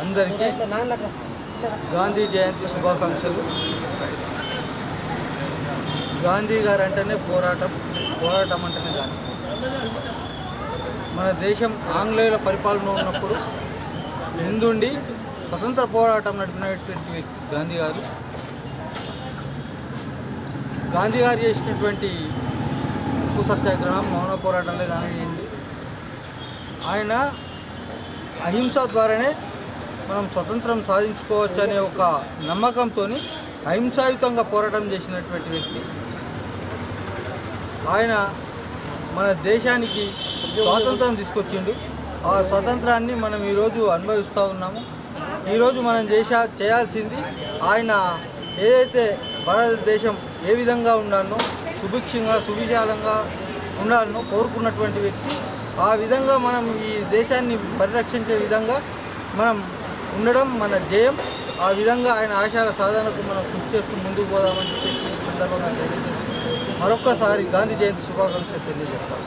అందరికీ గాంధీ జయంతి శుభాకాంక్షలు. గాంధీ గారు అంటేనే పోరాటం అంటేనే గాంధీ. మన దేశం ఆంగ్లేయుల పరిపాలన ఉన్నప్పుడు ముందుండి స్వతంత్ర పోరాటం నడిపినటువంటి వ్యక్తి గాంధీ గారు. గాంధీ గారు చేసినటువంటి ఉప్పు సత్యాగ్రహం, మౌన పోరాటంలో కానివ్వండి, ఆయన అహింస ద్వారానే మనం స్వతంత్రం సాధించుకోవచ్చు అనే ఒక నమ్మకంతో అహింసాయుతంగా పోరాటం చేసినటువంటి వ్యక్తి ఆయన. మన దేశానికి స్వాతంత్రం తీసుకొచ్చిండు. ఆ స్వాతంత్రాన్ని మనం ఈరోజు అనుభవిస్తూ ఉన్నాము. ఈరోజు మనం చేయాల్సింది ఆయన ఏదైతే భారతదేశం ఏ విధంగా ఉండాలనో, సుభిక్షంగా సువిశాలంగా ఉండాలనో కోరుకున్నటువంటి వ్యక్తి. ఆ విధంగా మనం ఈ దేశాన్ని పరిరక్షించే విధంగా మనం ఉండడం మన జయం. ఆ విధంగా ఆయన ఆశయాల సాధనకు మనం కృషి చేస్తూ ముందుకు పోదామని చెప్పి ఈ సందర్భంగా తెలియజేస్తాం. మరొక్కసారి గాంధీ జయంతి శుభాకాంక్షలు తెలియజేస్తాం.